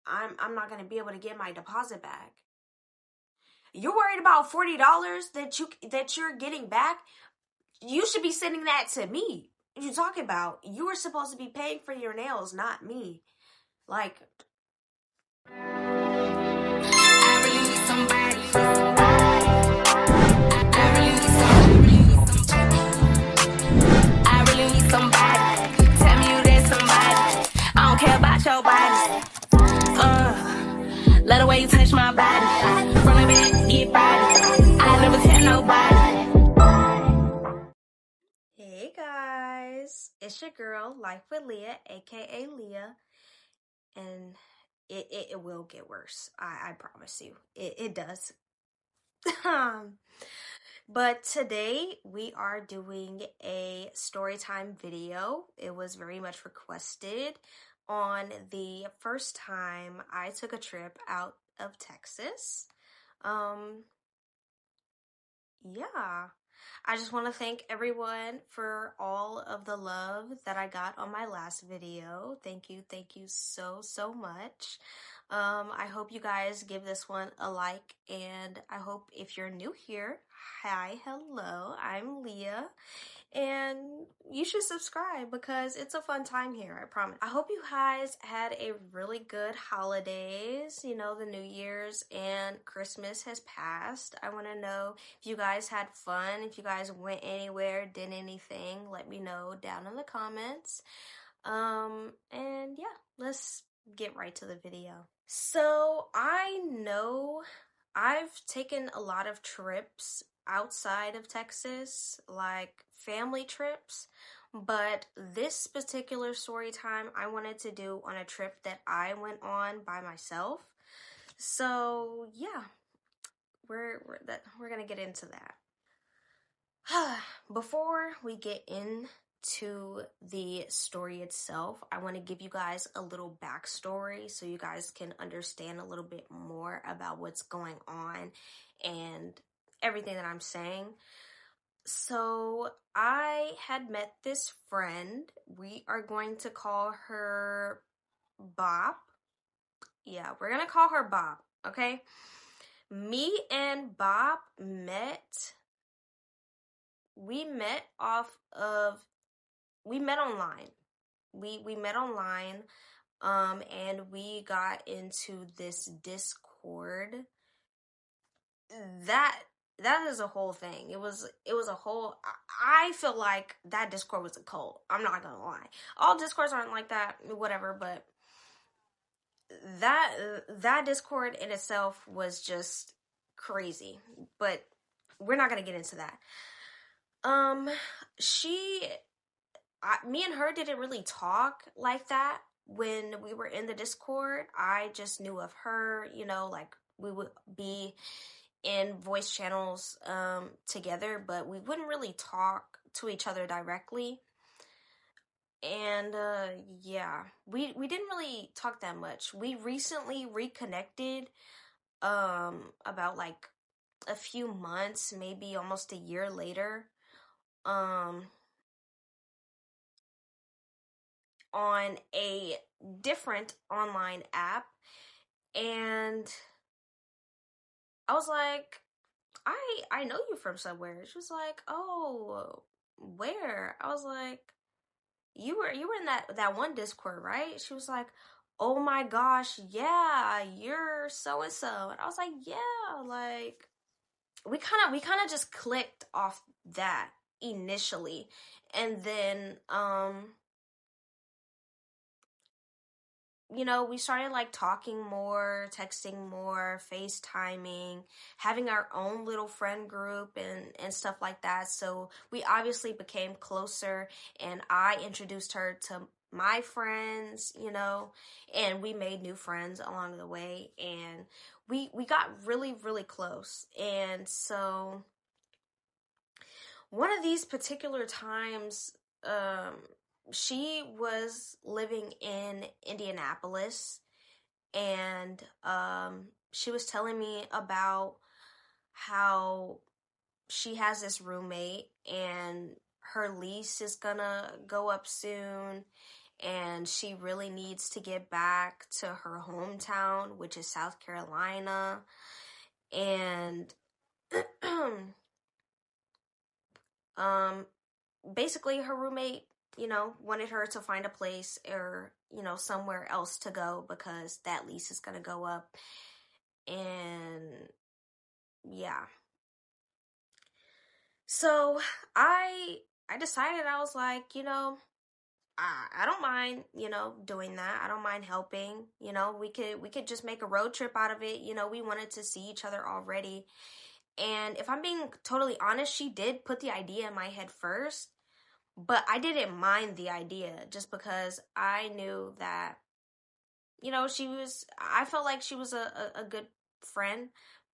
I'm not gonna be able to get my deposit back. You're worried about $40 that you're getting back? You should be sending that to me. What you talking about? You were supposed to be paying for your nails, not me. Like, I really need somebody. I really need somebody. Tell me you that somebody. I don't care about your body. Let the way you touch my body. From the back, get body. I never tell nobody. hey guys, it's your girl, Life with Leah, aka Leah, and it will get worse. I promise you, it does. But today we are doing a storytime video. It was very much requested on the first time I took a trip out of Texas. Yeah. I just want to thank everyone for all of the love that I got on my last video. Thank you so much. I hope you guys give this one a like, and I hope if you're new here, hi, hello, I'm Leah, and you should subscribe because it's a fun time here, I promise. I hope you guys had a really good holidays. You know, the New Year's and Christmas has passed. I want to know if you guys had fun, if you guys went anywhere, did anything, let me know down in the comments. And yeah, let's get right to the video. So I know I've taken a lot of trips outside of Texas, like family trips, but this particular story time I wanted to do on a trip that I went on by myself. So yeah, we're gonna get into that. Before we get into the story itself, I want to give you guys a little backstory so you guys can understand a little bit more about what's going on and everything that I'm saying. So I had met this friend. We are going to call her Bob. Yeah, we're gonna call her Bob, okay? Me and Bob met. We met online. We met online, and we got into this Discord. That is a whole thing. It was a whole. I feel like that Discord was a cult. I'm not gonna lie. All Discords aren't like that, whatever. But that Discord in itself was just crazy. But we're not gonna get into that. Me and her didn't really talk like that when we were in the Discord. I just knew of her, you know, like we would be in voice channels together, but we wouldn't really talk to each other directly. And yeah, we didn't really talk that much. We recently reconnected about like a few months, maybe almost a year later. On a different online app, and I was like, I know you from somewhere. She was like, oh, where? I was like, you were in that one Discord, right? She was like, oh my gosh, yeah, you're so and so. And I was like, yeah, like we kind of just clicked off that initially, and then you know, we started like talking more, texting more, FaceTiming, having our own little friend group and stuff like that. So we obviously became closer, and I introduced her to my friends, you know, and we made new friends along the way, and we got really close. And so one of these particular times, she was living in Indianapolis, and she was telling me about how she has this roommate and her lease is gonna go up soon, and she really needs to get back to her hometown, which is South Carolina. And um basically her roommate, wanted her to find a place or, somewhere else to go because that lease is going to go up. And yeah. So I decided, I was like, I don't mind, doing that. I don't mind helping. We could just make a road trip out of it. We wanted to see each other already. And if I'm being totally honest, she did put the idea in my head first, but I didn't mind the idea just because I knew that, I felt like she was a good friend.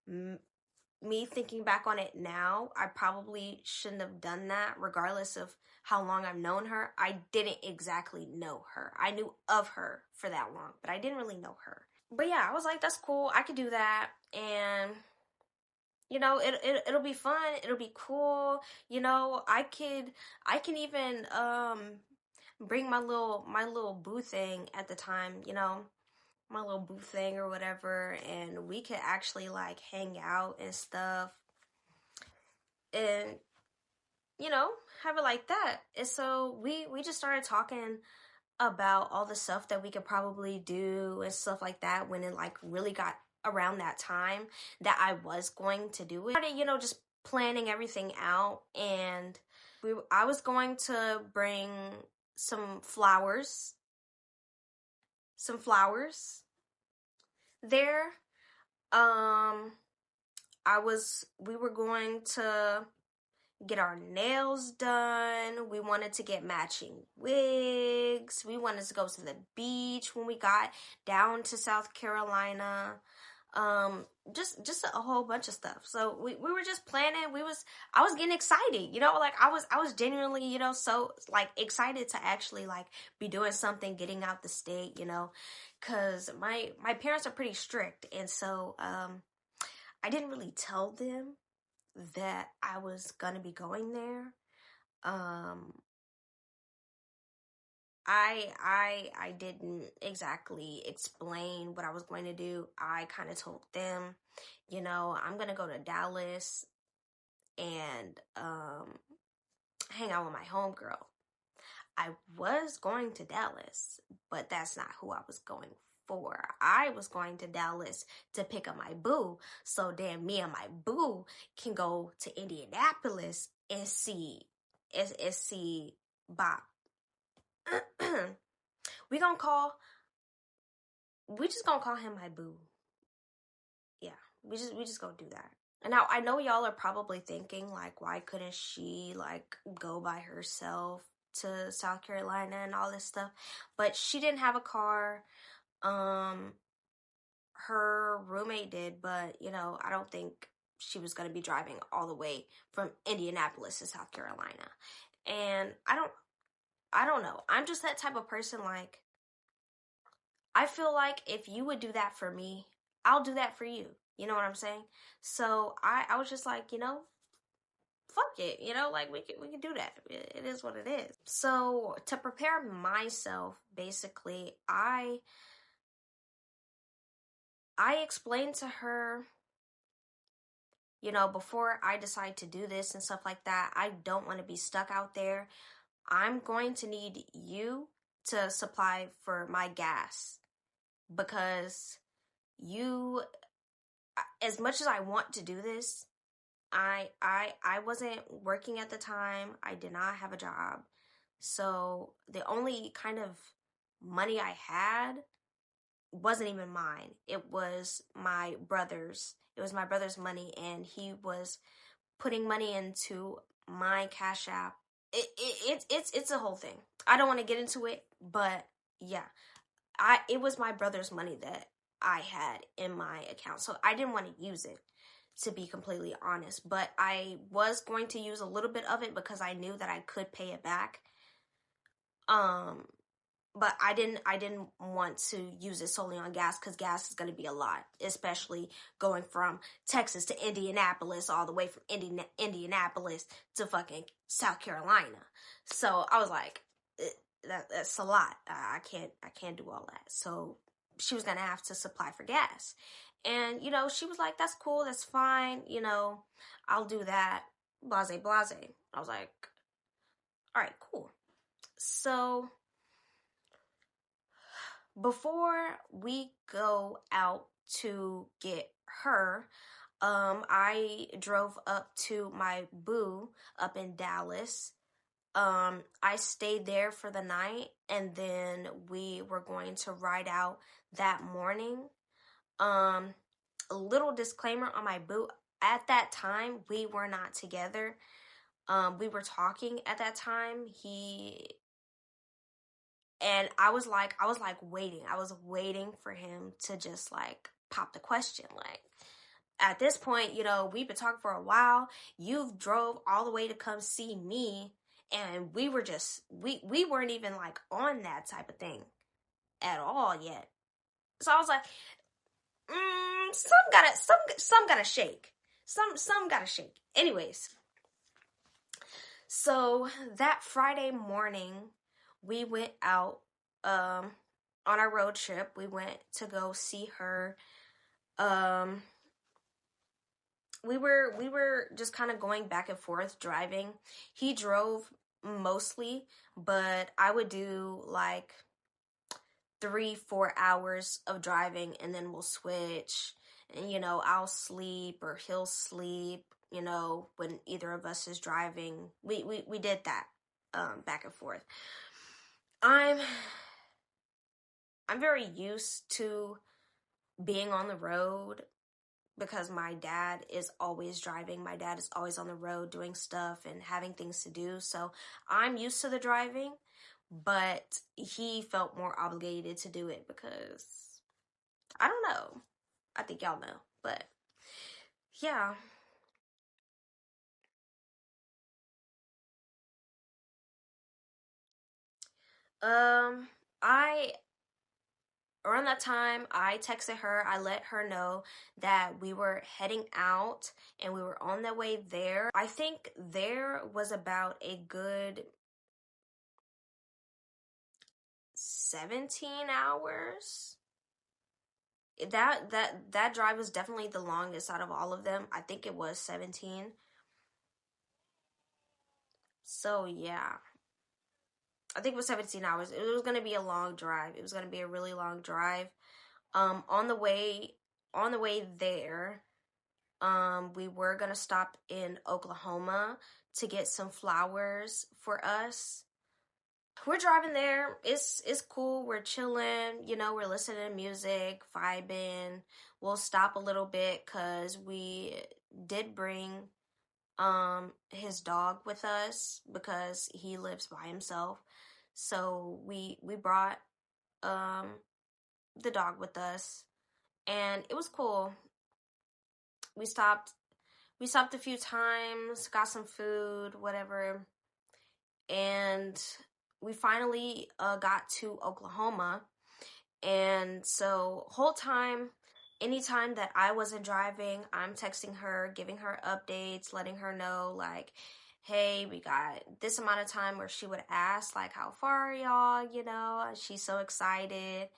Me thinking back on it now, I probably shouldn't have done that regardless of how long I've known her. I didn't exactly know her. I knew of her for that long, but I didn't really know her. But yeah, I was like, that's cool. I could do that. And it'll be fun. It'll be cool. I can even bring my little boo thing at the time, my little boo thing or whatever, and we could actually like hang out and stuff, and have it like that. And so we just started talking about all the stuff that we could probably do and stuff like that when it like really got around that time that I was going to do it. I started, just planning everything out, and I was going to bring some flowers there. We were going to get our nails done. We wanted to get matching wigs. We wanted to go to the beach when we got down to South Carolina. Just a whole bunch of stuff. So we were just planning. I was getting excited, like I was genuinely, so like excited to actually like be doing something, getting out the state, cause my parents are pretty strict. And so, I didn't really tell them that I was gonna be going there. I didn't exactly explain what I was going to do. I kind of told them, I'm gonna go to Dallas and hang out with my homegirl. I was going to Dallas, but that's not who I was going for. I was going to Dallas to pick up my boo, so then me and my boo can go to Indianapolis and see Bob. we just gonna call him my boo. Yeah, we just gonna do that. And now I know y'all are probably thinking like, why couldn't she like go by herself to South Carolina and all this stuff? But she didn't have a car. Her roommate did, but I don't think she was gonna be driving all the way from Indianapolis to South Carolina. And I don't know. I'm just that type of person, like, I feel like if you would do that for me, I'll do that for you. You know what I'm saying? So I was just like, fuck it. Like we can do that. It is what it is. So to prepare myself, basically, I explained to her, before I decide to do this and stuff like that, I don't want to be stuck out there. I'm going to need you to supply for my gas, because as much as I want to do this, I wasn't working at the time. I did not have a job. So the only kind of money I had wasn't even mine. It was my brother's. It was my brother's money, and he was putting money into my Cash App. It's a whole thing. I don't want to get into it, but yeah, it was my brother's money that I had in my account, so I didn't want to use it, to be completely honest. But I was going to use a little bit of it because I knew that I could pay it back. But I didn't want to use it solely on gas, because gas is going to be a lot, especially going from Texas to Indianapolis, all the way from Indianapolis to fucking South Carolina. So I was like, that's a lot. I can't do all that. So she was gonna have to supply for gas. And, she was like, that's cool, that's fine, I'll do that. Blase, blase. I was like, all right, cool. So before we go out to get her, I drove up to my boo up in Dallas. I stayed there for the night, and then we were going to ride out that morning. A little disclaimer on my boo. At that time, we were not together. We were talking at that time. I was waiting. I was waiting for him to just like pop the question. Like, at this point, we've been talking for a while. You've drove all the way to come see me, and we weren't even like on that type of thing at all yet. So I was like, some gotta shake. Some gotta shake. Anyways, so that Friday morning, we went out on our road trip. We went to go see her. We were just kind of going back and forth driving. He drove mostly, but I would do like 3-4 hours of driving, and then we'll switch. And I'll sleep or he'll sleep. When either of us is driving, we did that back and forth. I'm very used to being on the road because my dad is always driving. My dad is always on the road doing stuff and having things to do. So I'm used to the driving, but he felt more obligated to do it because, I don't know. I think y'all know, but yeah. I Around that time, I texted her. I let her know that we were heading out and we were on the way there. I think there was about a good 17 hours. That drive was definitely the longest out of all of them. I think it was 17. So yeah, I think it was 17 hours. It was gonna be a long drive. It was gonna be a really long drive. On the way there, we were gonna stop in Oklahoma to get some flowers for us. We're driving there. It's cool. We're chilling. We're listening to music, vibing. We'll stop a little bit because we did bring his dog with us because he lives by himself. So we brought the dog with us, and it was cool. We stopped a few times, got some food, whatever, and we finally got to Oklahoma. And so whole time, anytime that I wasn't driving, I'm texting her, giving her updates, letting her know like, hey, we got this amount of time, where she would ask like, how far are y'all? She's so excited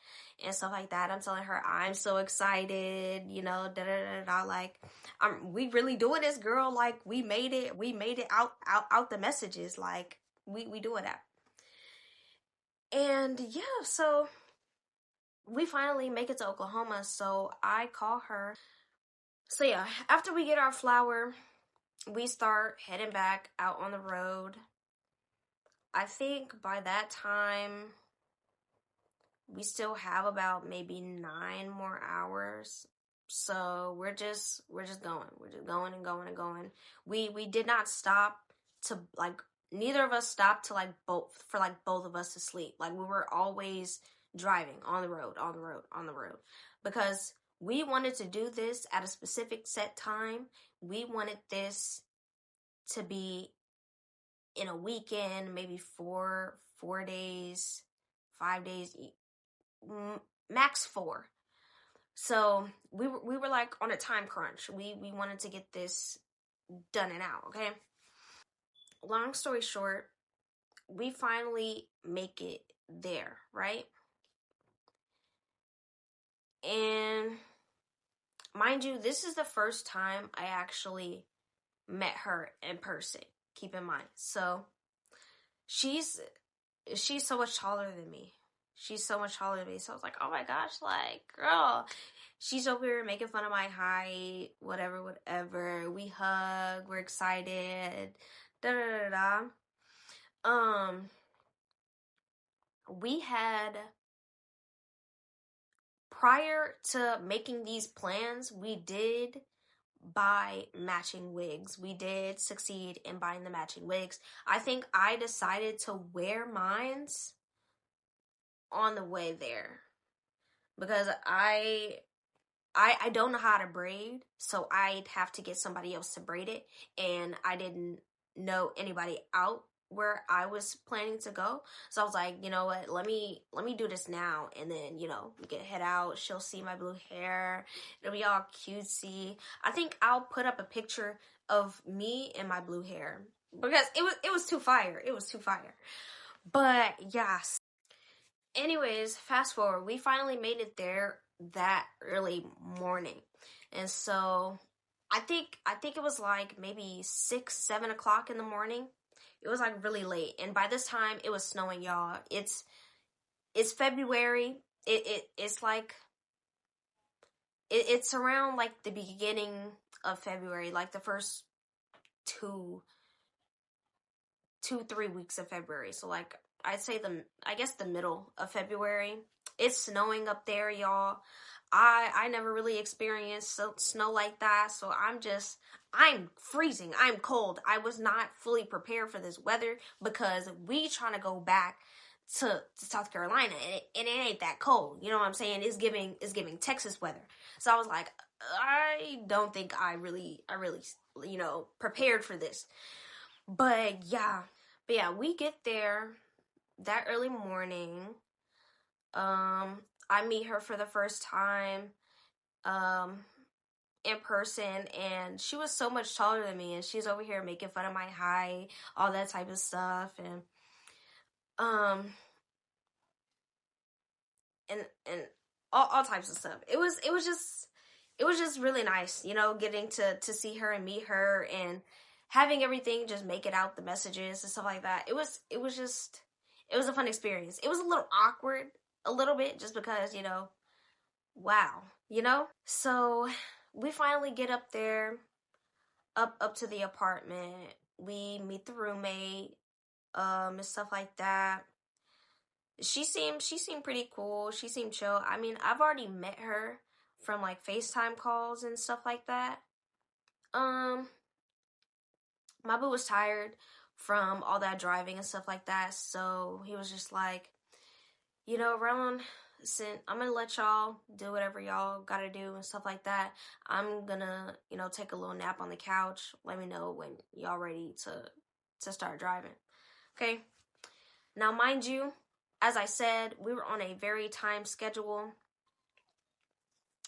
and stuff like that. I'm telling her I'm so excited, da da da da. Like, we really doing this, girl. Like, we made it out the messages. Like, we doing that. And yeah, so we finally make it to Oklahoma, so I call her. So yeah, after we get our flower, we start heading back out on the road. I think by that time, we still have about maybe 9 more hours. So we're just going. We're just going and going and going. We did not stop to like, neither of us stopped to like both of us to sleep. Like, we were always driving on the road, because we wanted to do this at a specific set time. We wanted this to be in a weekend, maybe 4 days, 5 days, max 4. So we were like on a time crunch. We wanted to get this done and out, okay? Long story short, we finally make it there, right? And mind you, this is the first time I actually met her in person. Keep in mind. So she's so much taller than me. She's so much taller than me. So I was like, oh my gosh, like, girl. She's over here making fun of my height, whatever, whatever. We hug, we're excited. Da da da da. We had, prior to making these plans, we did buy matching wigs. We did succeed in buying the matching wigs. I think I decided to wear mines on the way there because I don't know how to braid, so I'd have to get somebody else to braid it, and I didn't know anybody out where I was planning to go. So I was like, you know what, let me do this now, and then, we can head out. She'll see my blue hair. It'll be all cutesy. I think I'll put up a picture of me and my blue hair because it was too fire. It was too fire. But yeah. Anyways, fast forward, we finally made it there that early morning. And so I think it was like maybe 6, 7 o'clock in the morning. It was like really late. And by this time it was snowing, y'all. It's February. It's like it's around like the beginning of February, like the first 2-3 weeks of February. So like I'd say I guess the middle of February. It's snowing up there, y'all. I never really experienced snow like that, so I'm freezing. I'm cold. I was not fully prepared for this weather because we trying to go back to South Carolina, and it ain't that cold. You know what I'm saying? It's giving Texas weather. So I was like, I don't think I really prepared for this. But yeah, we get there that early morning. I meet her for the first time in person, and she was so much taller than me, and she's over here making fun of my height, all that type of stuff, and um and all types of stuff. It was just really nice, getting to see her and meet her and having everything just make it out, the messages and stuff like that. It was a fun experience. It was a little awkward, a little bit, just because, wow, So we finally get up there, up to the apartment. We meet the roommate, and stuff like that. She seemed pretty cool. She seemed chill. I mean, I've already met her from like FaceTime calls and stuff like that. My boo was tired from all that driving and stuff like that, so he was just like, Roland, I'm gonna let y'all do whatever y'all gotta do and stuff like that. I'm gonna, take a little nap on the couch. Let me know when y'all ready to start driving. Okay. Now, mind you, as I said, we were on a very timed schedule.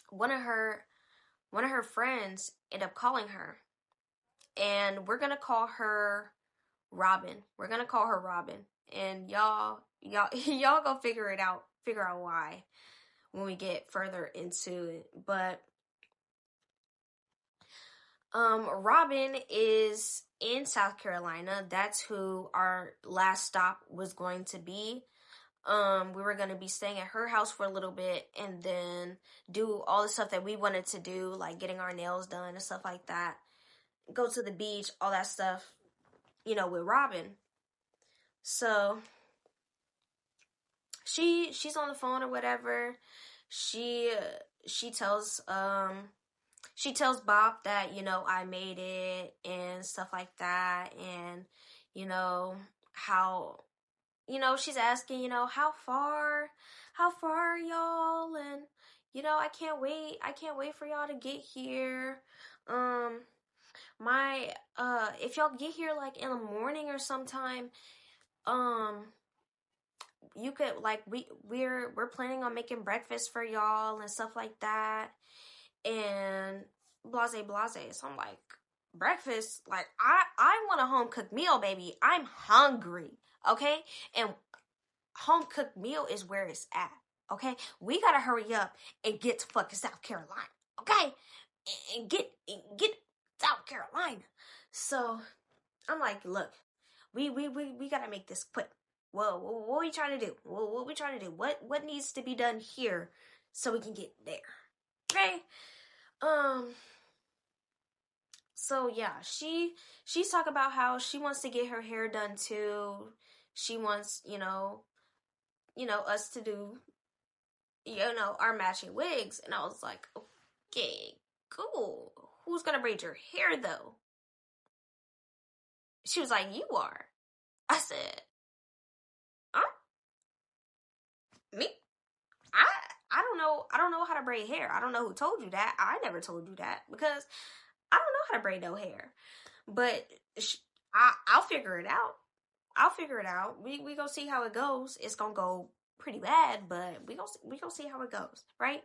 One of her friends ended up calling her, and we're gonna call her Robin. And y'all go figure out why when we get further into it. But Robin is in South Carolina. That's who our last stop was going to be. We were going to be staying at her house for a little bit and then do all the stuff that we wanted to do, like getting our nails done and stuff like that. Go to the beach, all that stuff, with Robin. So she's on the phone or whatever. She tells Bob that, I made it and stuff like that, and how, she's asking, how far are y'all, and I can't wait for y'all to get here. If y'all get here like in the morning or sometime, you could, like, we're planning on making breakfast for y'all and stuff like that, and blase. So I'm like, breakfast. Like, I want a home cooked meal, baby. I'm hungry, okay? And home cooked meal is where it's at, okay? We gotta hurry up and get to fucking South Carolina, okay? And get South Carolina. So I'm like, look, we gotta make this quick. Whoa, what are we trying to do? What are we trying to do? What needs to be done here so we can get there? Okay. So yeah, she's talking about how she wants to get her hair done too. She wants, us to do, our matching wigs. And I was like, okay, cool. Who's gonna braid your hair though? She was like, you are. I said, huh? Me? I I don't know how to braid hair. I don't know who told you that. I never told you that because I don't know how to braid no hair. But I'll figure it out. I'll figure it out. We gonna see how it goes. It's gonna go pretty bad, but we gonna see how it goes, right?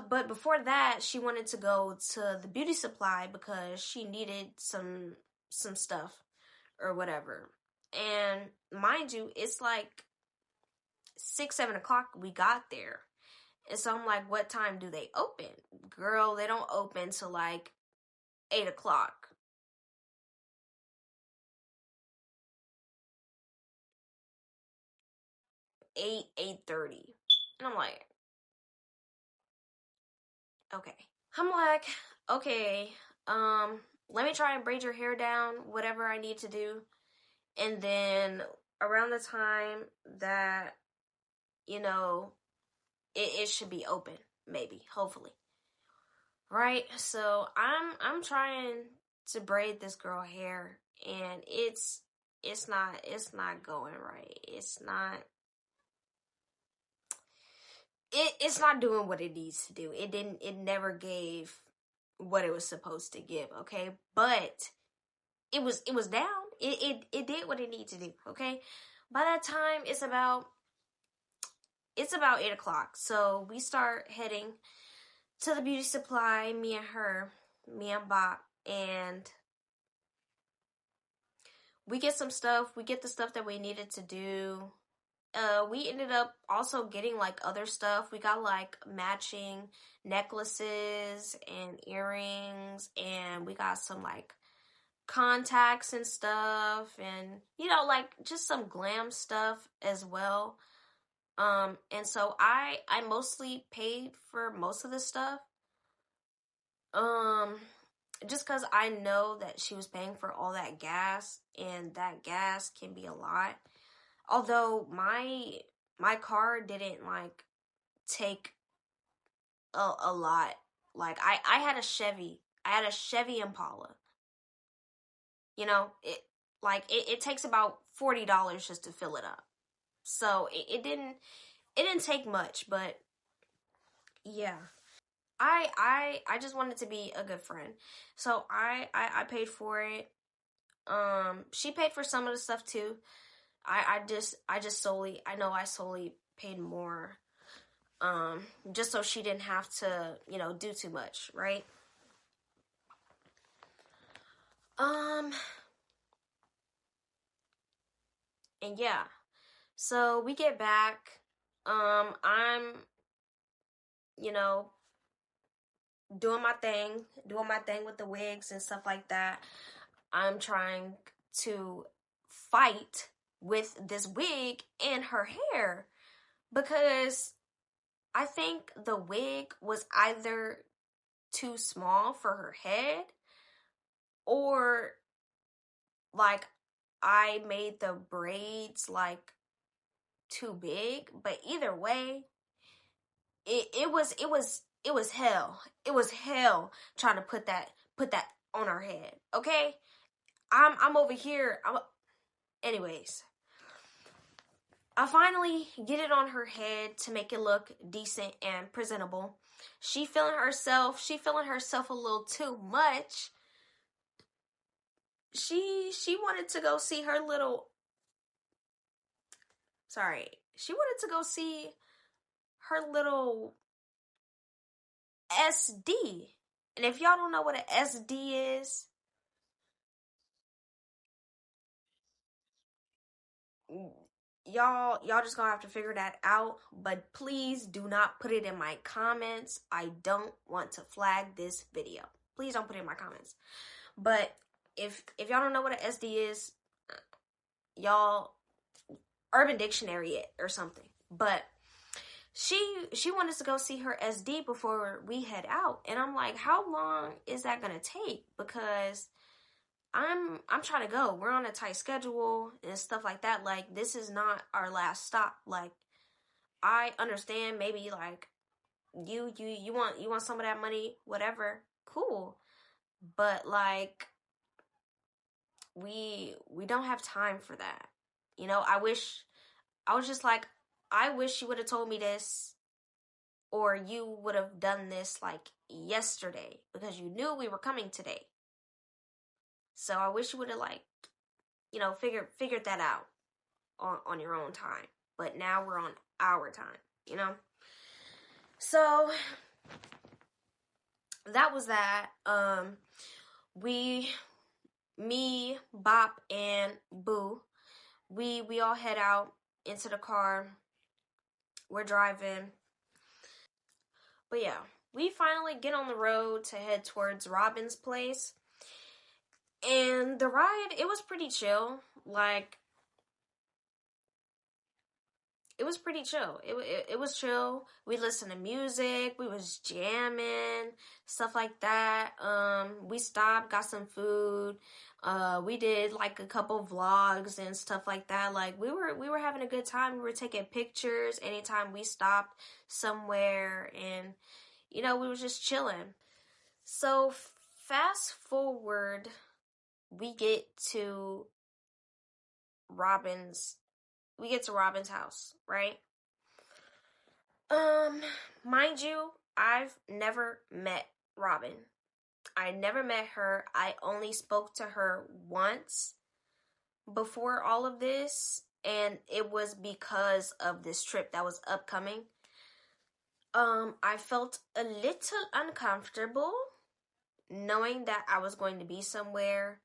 But before that, she wanted to go to the beauty supply because she needed some stuff or whatever. And mind you, it's like 6, 7 o'clock. We got there, and so I'm like, "What time do they open?" Girl, they don't open till like 8 o'clock. 8:30, and I'm like, okay. I'm like, okay, let me try and braid your hair down, whatever I need to do. And then around the time that, it should be open, maybe, hopefully. Right? So I'm trying to braid this girl hair, and it's not going right. It's not doing what it needs to do. It never gave what it was supposed to give, okay? But it was down. It did what it needed to do, okay? By that time it's about 8 o'clock. So we start heading to the beauty supply, me and Bob, and we get some stuff. We get the stuff that we needed to do. We ended up also getting like other stuff. We got like matching necklaces and earrings, and we got some like contacts and stuff, and like just some glam stuff as well. And so I mostly paid for most of the stuff. Um, just because I know that she was paying for all that gas, and that gas can be a lot. Although my car didn't like take a lot. Like I had a Chevy. I had a Chevy Impala. It takes about $40 just to fill it up. So it didn't take much, but yeah. I just wanted to be a good friend. So I paid for it. She paid for some of the stuff too. I solely paid more. Just so she didn't have to, do too much, right? And yeah. So we get back. I'm, you know, doing my thing with the wigs and stuff like that. I'm trying to fight with this wig and her hair because I think the wig was either too small for her head, or like I made the braids like too big. But either way, it was hell. It was hell trying to put that on her head. Okay? I'm over here. Anyways, I finally get it on her head to make it look decent and presentable. She feeling herself a little too much. She wanted to go see her little sorry. She wanted to go see her little SD. And if y'all don't know what an SD is, y'all just gonna have to figure that out. But please do not put it in my comments. I don't want to flag this video. Please don't put it in my comments. But if y'all don't know what an SD is, y'all Urban Dictionary it or something. But she wanted to go see her SD before we head out, and I'm like, how long is that gonna take? Because I'm trying to go. We're on a tight schedule and stuff like that. Like, this is not our last stop. Like, I understand maybe like you want some of that money, whatever, cool. But like we don't have time for that. You know, I was just like, I wish you would have told me this, or you would have done this like yesterday, because you knew we were coming today. So I wish you would have, like, you know, figured that out on your own time. But now we're on our time, you know? So that was that. Me, Bop, and Boo, we all head out into the car. We're driving. But yeah, we finally get on the road to head towards Robin's place. And the ride, it was pretty chill. Like, it was pretty chill. It was chill. We listened to music. We was jamming, stuff like that. We stopped, got some food. We did like a couple vlogs and stuff like that. Like, we were having a good time. We were taking pictures anytime we stopped somewhere, and you know, we was just chilling. So fast forward, we get to Robin's house, right? Mind you, I've never met Robin. I never met her. I only spoke to her once before all of this, and it was because of this trip that was upcoming. I felt a little uncomfortable knowing that I was going to be somewhere,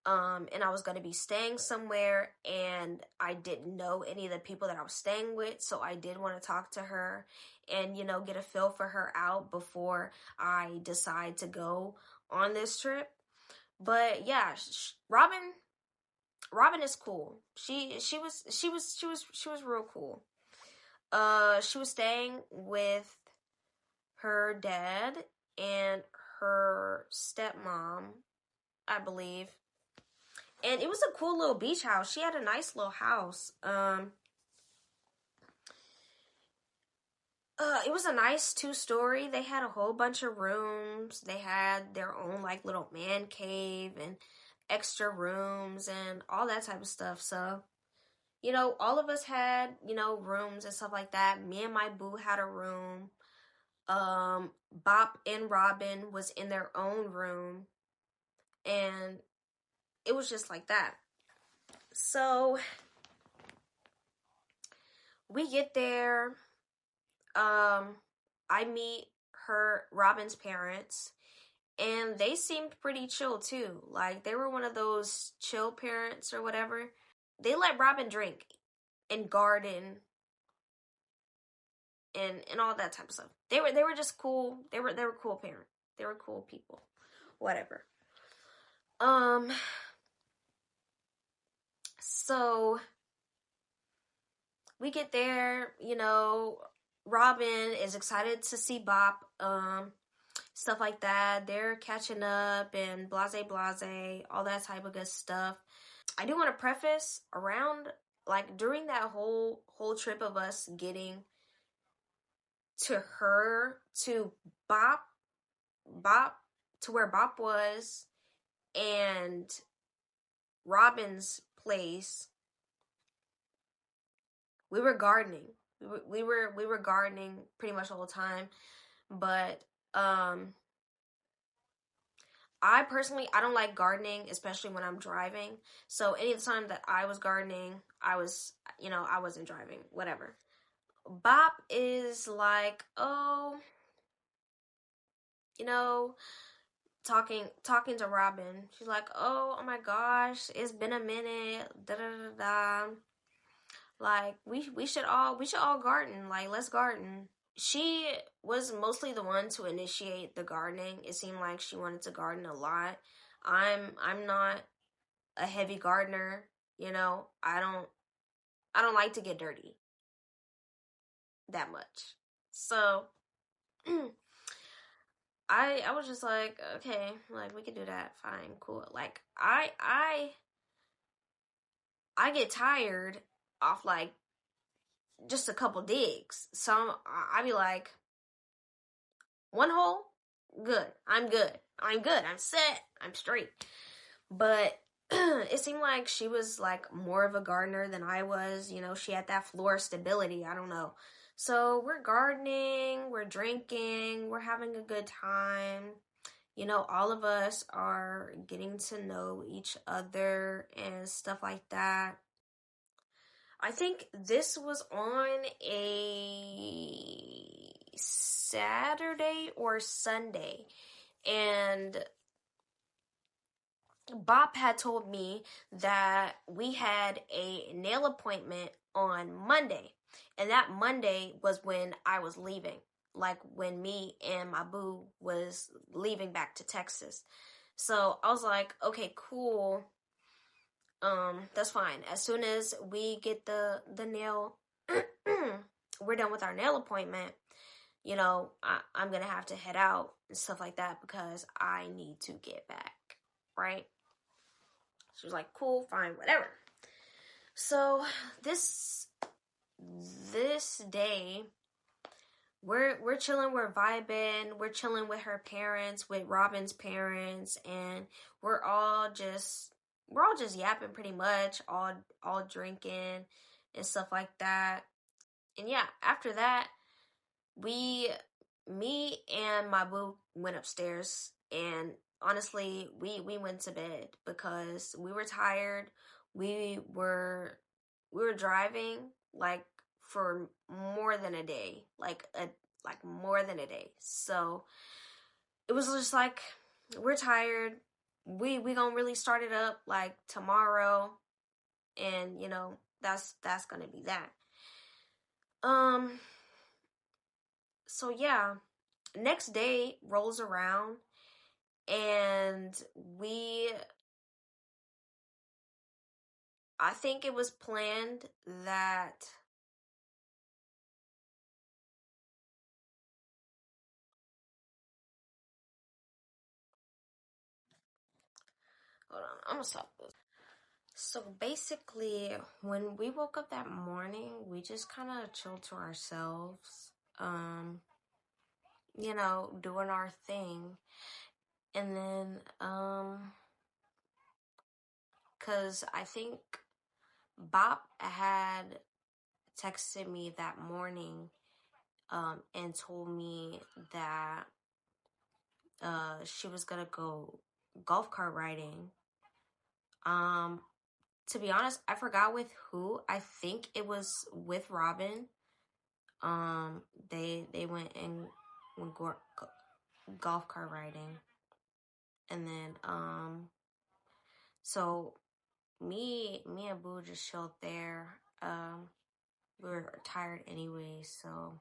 and I was going to be staying somewhere, and I didn't know any of the people that I was staying with, so I did want to talk to her and, you know, get a feel for her out before I decide to go on this trip. But yeah, Robin is cool. She was real cool. She was staying with her dad and her stepmom, I believe. And it was a cool little beach house. She had a nice little house. It was a nice 2-story. They had a whole bunch of rooms. They had their own like little man cave and extra rooms and all that type of stuff. So, you know, all of us had, you know, rooms and stuff like that. Me and my boo had a room. Bop and Robin was in their own room. And it was just like that. So we get there. I meet Robin's parents, and they seemed pretty chill too. Like, they were one of those chill parents or whatever. They let Robin drink and garden and all that type of stuff. They were just cool. They were cool parents. They were cool people. Whatever. So we get there, you know, Robin is excited to see Bop, stuff like that. They're catching up and blase, all that type of good stuff. I do want to preface around, like, during that whole trip of us getting to Bop, to where Bop was, and Robin's place, we were gardening. We were gardening pretty much the whole time, but I personally, I don't like gardening, especially when I'm driving. So any time that I was gardening, I wasn't driving, whatever. Bop is like, oh, you know, talking to Robin. She's like, oh my gosh, it's been a minute. Da da da da. Like we should all garden. Like let's garden. She was mostly the one to initiate the gardening. It seemed like she wanted to garden a lot. I'm not a heavy gardener, you know. I don't like to get dirty that much. So I was just like, okay, like we can do that. Fine, cool. Like I get tired off like just a couple digs. So I be like, one hole, good. I'm good. I'm good. I'm set. I'm straight. But it seemed like she was like more of a gardener than I was. You know, she had that floor stability. I don't know. So we're gardening, we're drinking, we're having a good time. You know, all of us are getting to know each other and stuff like that. I think this was on a Saturday or Sunday. And Bob had told me that we had a nail appointment on Monday. And that Monday was when I was leaving. Like when me and my boo was leaving back to Texas. So I was like, okay, cool. That's fine. As soon as we get the nail, we're done with our nail appointment, you know, I'm gonna have to head out and stuff like that because I need to get back, right? She was like, cool, fine, whatever. So this day, we're chilling, we're vibing, we're chilling with her parents, with Robin's parents, and we're all just yapping pretty much, all drinking and stuff like that. And yeah, after that, we me and my boo went upstairs, and honestly we went to bed because we were tired. We were driving like for more than a day, like more than a day. So it was just like, we're tired. We gonna really start it up like tomorrow, and you know, that's gonna be that. um so yeah, next day rolls around, and I think it was planned that, hold on, I'm gonna stop this. So basically, when we woke up that morning, we just kind of chilled to ourselves, um you know, doing our thing. And then cuz I think Bob had texted me that morning, and told me that she was gonna go golf cart riding. Um, to be honest, I forgot with who. I think it was with Robin. They went golf cart riding, and then so me and Boo just chilled there. We were tired anyway, so.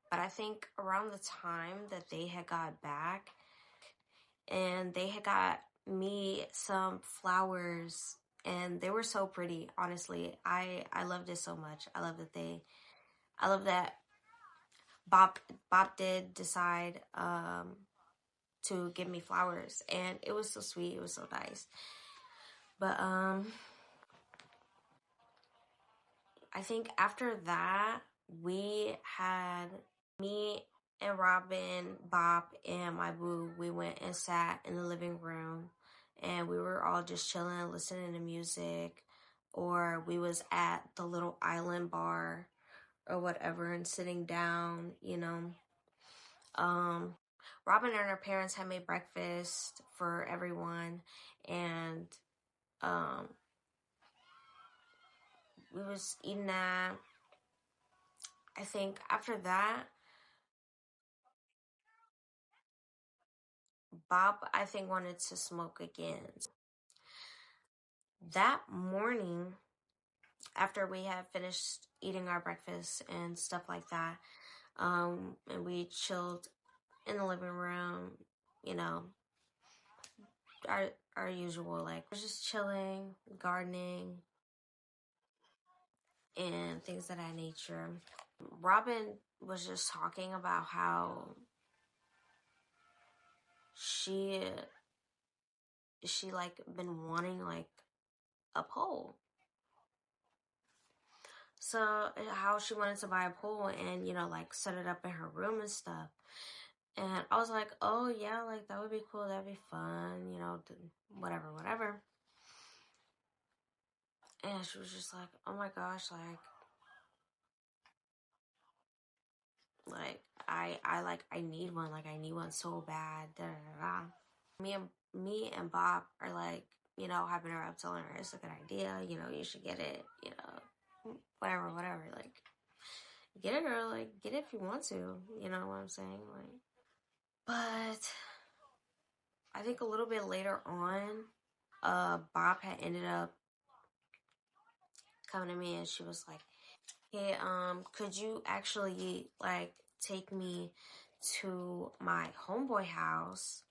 But I think around the time that they had got back, and they had got me some flowers, and they were so pretty. Honestly, I loved it so much. I love that Bob did decide to give me flowers, and it was so sweet. It was so nice. But I think after that, we had me and Robin, Bob, and my boo. We went and sat in the living room, and we were all just chilling, listening to music, or we was at the little island bar or whatever and sitting down, you know. Um, Robin and her parents had made breakfast for everyone, and um, we was eating that. I think after that, Bob, I think, wanted to smoke again. That morning, after we had finished eating our breakfast and stuff like that, and we chilled in the living room, you know, our usual, like, we're just chilling, gardening, and things of that nature. Robin was just talking about how she like been wanting like a pole. So how she wanted to buy a pole and, you know, like set it up in her room and stuff. And I was like, oh yeah, like that would be cool, that'd be fun, you know, whatever. And she was just like, oh my gosh, like I need one, like I need one so bad. Da, da, da. Me and Bob are like, you know, hyping her up, telling her it's a good idea, you know, you should get it, you know, whatever. Like, get it, girl, like get it if you want to, you know what I'm saying? Like, but I think a little bit later on, Bob had ended up coming to me and she was like, hey, could you actually like take me to my homeboy house?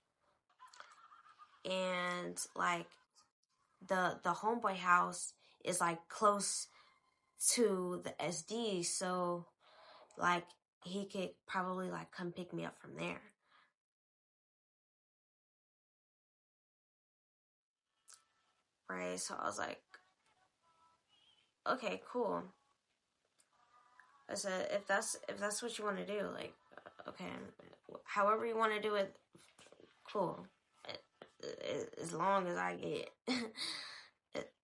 And like the homeboy house is like close to the SD, so like he could probably like come pick me up from there. Right? So I was like, okay, cool. I said, if that's what you want to do, like, okay, however you want to do it, cool. As long as I get,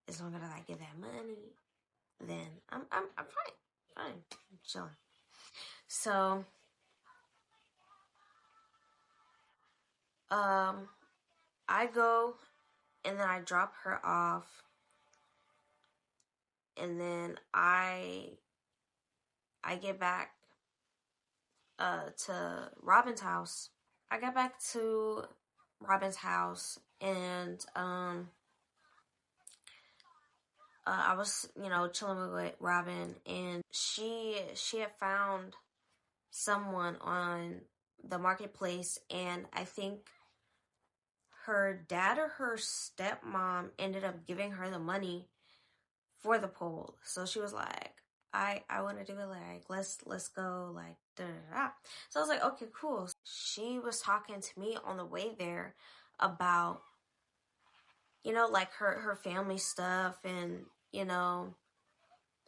as long as I get that money, then I'm fine, I'm chilling. So, I go and then I drop her off, and then I get back to Robin's house. I got back to Robin's house, and I was, you know, chilling with Robin, and she had found someone on the marketplace, and I think her dad or her stepmom ended up giving her the money for the pole. So she was like, I want to do it, like let's go, like da da da. So I was like, okay, cool. She was talking to me on the way there about, you know, like her family stuff, and you know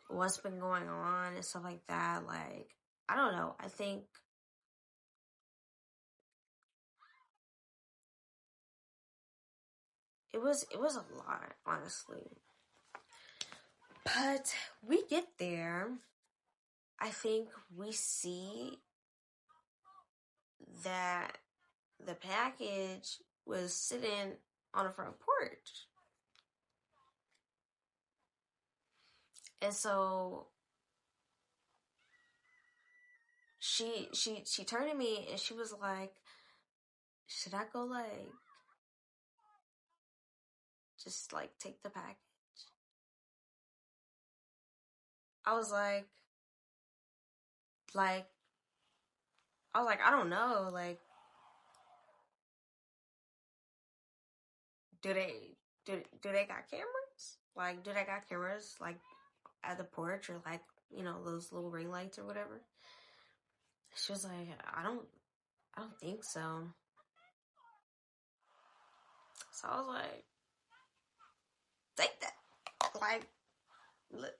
what's been going on and stuff like that. Like, I don't know, I think it was a lot, honestly. But we get there. I think we see that the package was sitting on the front porch. And so she turned to me and she was like, should I go like just like take the package? I was like I don't know, like do they got cameras? Like, do they got cameras like at the porch, or like, you know, those little ring lights or whatever? She was like, I don't think so. So I was like, take that. Like, look.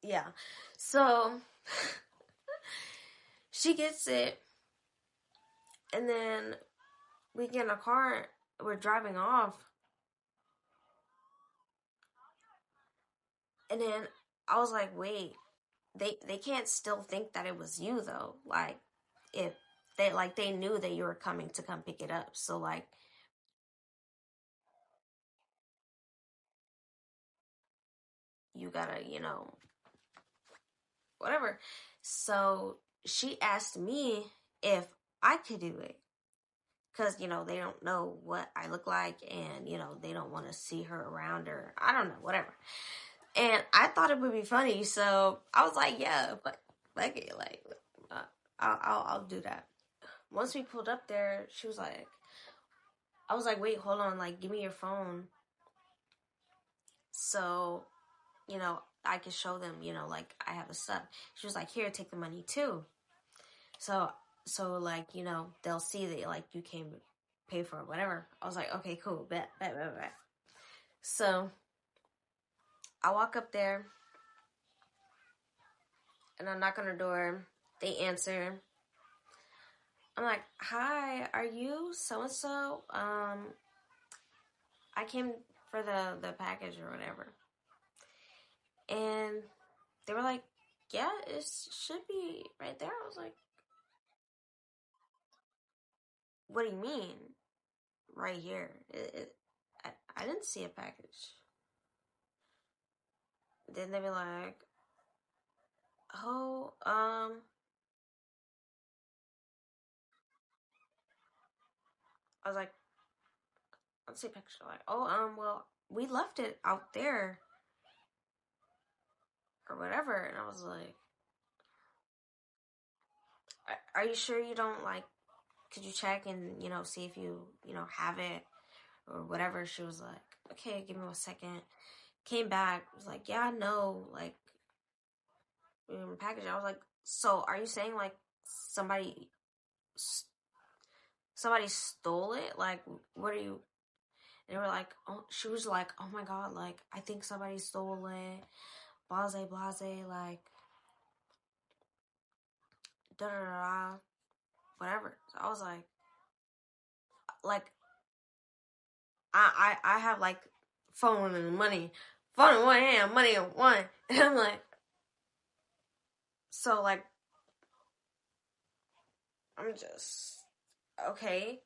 Yeah. So she gets it, and then we get in a car, we're driving off, and then I was like, wait, they can't still think that it was you though. Like, if they knew that you were coming to come pick it up, so like you gotta, you know, whatever. So she asked me if I could do it. Because, you know, they don't know what I look like and, you know, they don't want to see her around or I don't know, whatever. And I thought it would be funny. So I was like, yeah, but like it, like, I'll do that. Once we pulled up there, she was like, I was like, wait, hold on, like, give me your phone. So, you know, I could show them, you know, like I have a sub. She was like, here, take the money too. So, like, you know, they'll see that like you came to pay for it, whatever. I was like, okay, cool, bet. So I walk up there and I knock on her door. They answer. I'm like, hi, are you so and so? I came for the package or whatever. And they were like, yeah, it should be right there. I was like, what do you mean? Right here. I didn't see a package. Then they be like, oh, I was like, let's see a picture. Like, oh, well, we left it out there or whatever. And I was like, are you sure you don't like, could you check and, you know, see if you know, have it or whatever? She was like, okay, give me 1 second. Came back, was like, yeah, I know, like, package. I was like, so are you saying like somebody stole it? Like, what are you? And they were like, oh, she was like, oh my god, like I think somebody stole it. Blase, like da da da, whatever. So I was like I have like phone and money, phone in one hand, money in one, and I'm like, so like I'm just okay,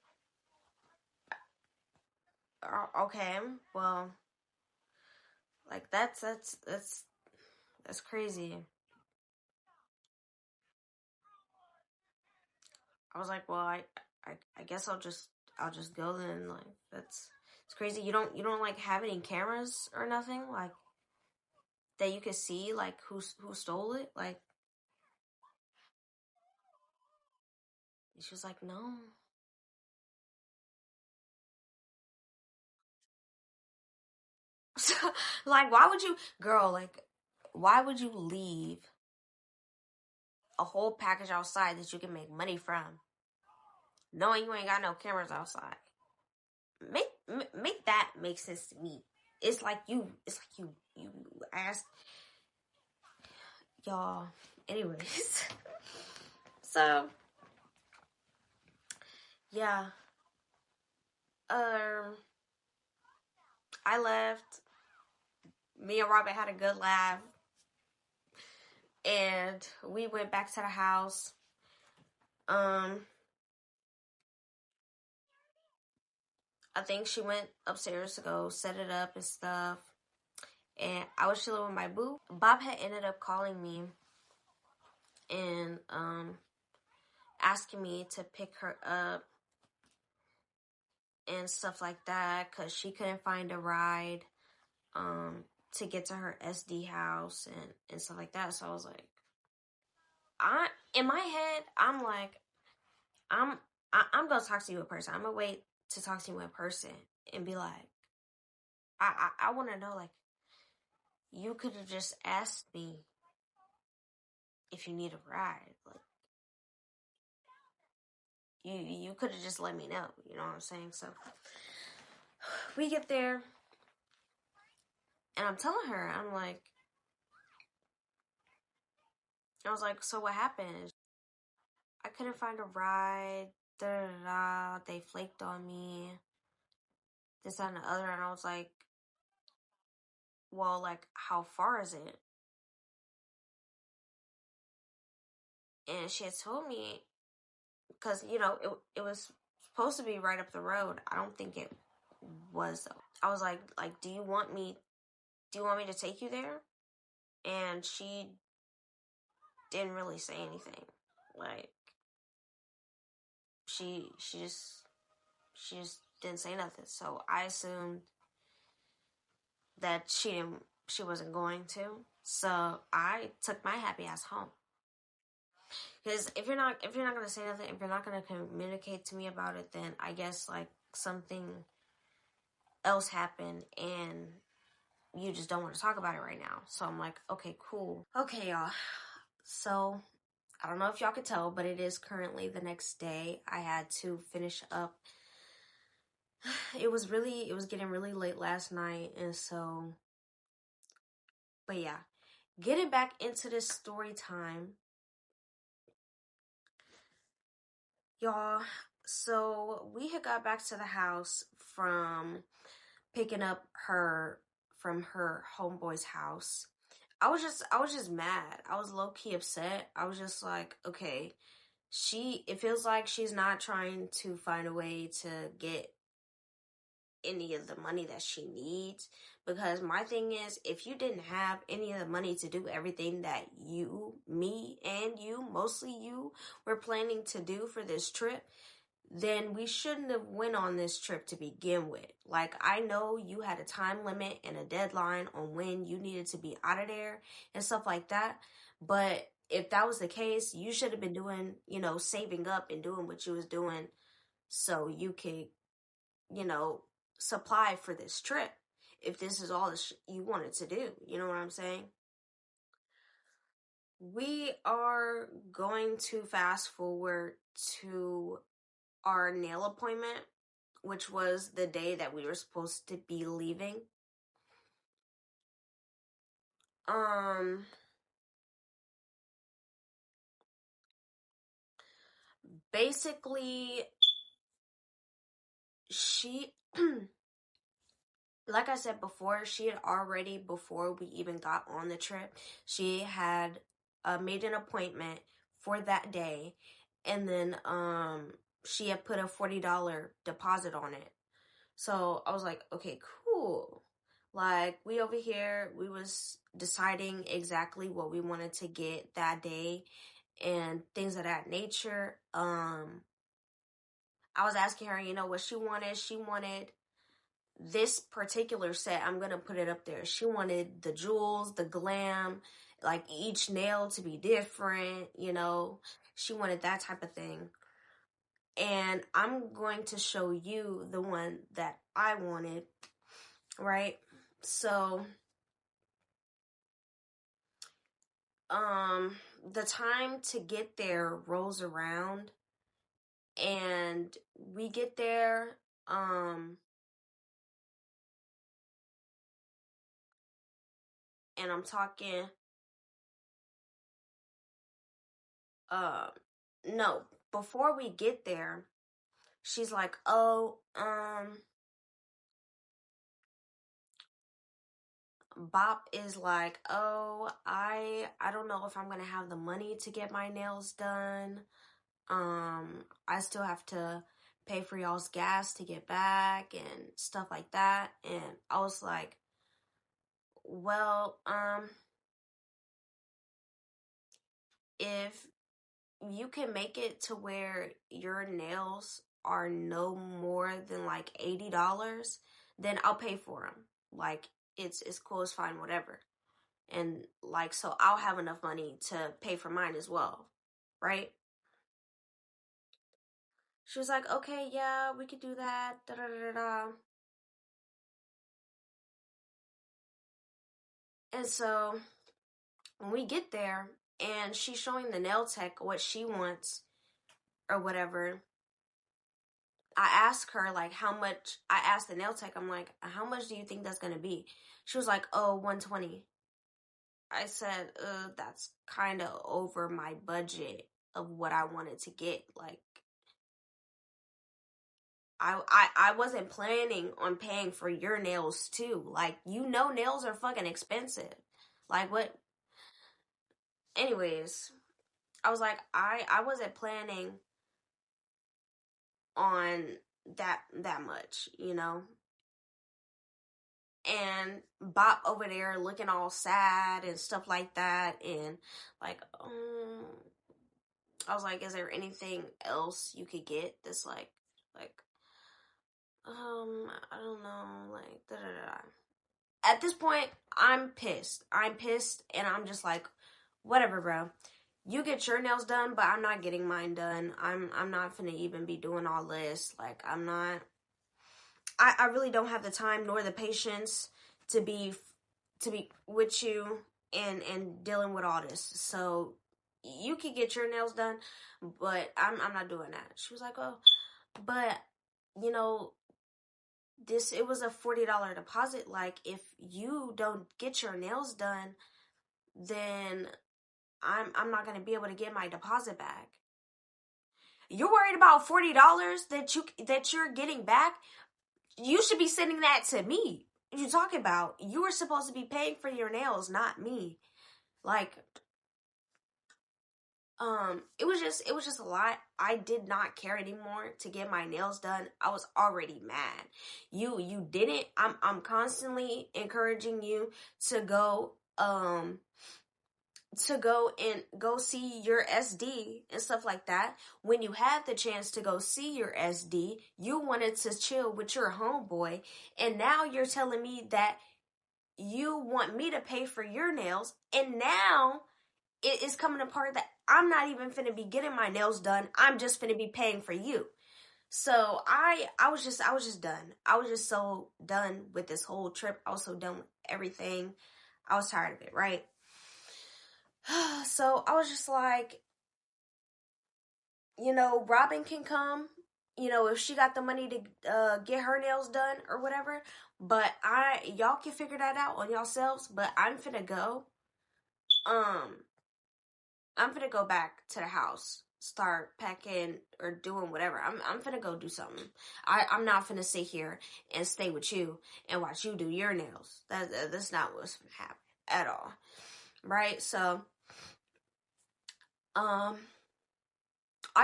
okay, well, like that's crazy. I was like, well, I guess I'll just go then. Like it's crazy. You don't like have any cameras or nothing like that you could see like who stole it. Like she was like, no. So, like, why would you, girl? Like, why would you leave a whole package outside that you can make money from, knowing you ain't got no cameras outside? Make that make sense to me. It's like you asked y'all. Anyways, so yeah, I left. Me and Robert had a good laugh, and we went back to the house. I think she went upstairs to go set it up and stuff. And I was chilling with my boo. Bob had ended up calling me and asking me to pick her up and stuff like that because she couldn't find a ride to get to her SD house and stuff like that. So I was like, in my head, I'm like, I'm gonna talk to you in person. I'm gonna wait to talk to you in person and be like, I want to know, like, you could have just asked me if you need a ride. Like, you could have just let me know. You know what I'm saying? So we get there, and I'm telling her, I was like, so what happened? I couldn't find a ride. Da da da. They flaked on me. This, that, and the other. And I was like, well, like, how far is it? And she had told me, because, you know, it was supposed to be right up the road. I don't think it was, though. I was like, do you want me to take you there? And she didn't really say anything. Like, she just didn't say nothing. So I assumed that she wasn't going to. So I took my happy ass home. Because if you're not gonna say nothing, if you're not gonna communicate to me about it, then I guess like something else happened and you just don't want to talk about it right now. So I'm like, okay, cool. Okay, y'all. So I don't know if y'all could tell, but it is currently the next day. I had to finish up. It was getting really late last night, and so, but yeah, getting back into this story time, y'all. So we had got back to the house from picking up her from her homeboy's house. I was just mad. I was low key upset. I was just like, okay, it feels like she's not trying to find a way to get any of the money that she needs, because my thing is, if you didn't have any of the money to do everything that me and you, mostly you, were planning to do for this trip, then we shouldn't have went on this trip to begin with. Like, I know you had a time limit and a deadline on when you needed to be out of there and stuff like that, but if that was the case, you should have been doing, saving up and doing what you was doing so you could, you know, supply for this trip, if this is all you wanted to do. You know what I'm saying? We are going to fast forward to our nail appointment, which was the day that we were supposed to be leaving. Basically, she like I said before, she had already, before we even got on the trip, she had made an appointment for that day, and then she had put a $40 deposit on it. So I was like, okay, cool. Like, we over here, we was deciding exactly what we wanted to get that day and things of that nature. I was asking her, what she wanted. She wanted this particular set. I'm gonna put it up there. She wanted the jewels, the glam, like each nail to be different, she wanted that type of thing. And I'm going to show you the one that I wanted, right? So the time to get there rolls around, and we get there, and I'm talking, no, before we get there, she's like, oh, Bop is like, oh, I don't know if I'm gonna have the money to get my nails done. I still have to pay for y'all's gas to get back and stuff like that. And I was like, well, if you can make it to where your nails are no more than like $80, then I'll pay for them. Like, it's cool, it's fine, whatever. And like, so I'll have enough money to pay for mine as well, right? She was like, okay, yeah, we could do that, da da da da. And so when we get there and she's showing the nail tech what she wants or whatever, I asked her, like, I asked the nail tech, I'm like, how much do you think that's gonna be? She was like, oh, 120. I said, that's kind of over my budget of what I wanted to get. Like, I wasn't planning on paying for your nails too. Like, nails are fucking expensive. Like, what? Anyways, I was like, I wasn't planning on that much, and Bop over there looking all sad and stuff like that, and like, I was like, is there anything else you could get that's like, I don't know, like, da da da. At this point, I'm pissed. And I'm just like, whatever, bro. You get your nails done, but I'm not getting mine done. I'm not finna even be doing all this. Like, I'm not. I really don't have the time nor the patience to be with you and dealing with all this. So you can get your nails done, but I'm not doing that. She was like, oh, but you know, it was a $40 deposit. Like, if you don't get your nails done, then I'm not gonna be able to get my deposit back. You're worried about $40 that you're getting back? You should be sending that to me. What you talking about? You were supposed to be paying for your nails, not me. Like, it was just a lot. I did not care anymore to get my nails done. I was already mad. You didn't. I'm constantly encouraging you to go and go see your SD and stuff like that. When you had the chance to go see your SD, you wanted to chill with your homeboy, and now you're telling me that you want me to pay for your nails, and now it is coming apart that I'm not even finna be getting my nails done. I'm just finna be paying for you. So I was just done. I was just so done with this whole trip. I was so done with everything. I was tired of it, right? So I was just like, Robin can come, if she got the money to get her nails done or whatever. But y'all can figure that out on yourselves. But I'm finna go. I'm finna go back to the house, start packing or doing whatever. I'm finna go do something. I'm not finna sit here and stay with you and watch you do your nails. That's not what's gonna happen at all, right? So, I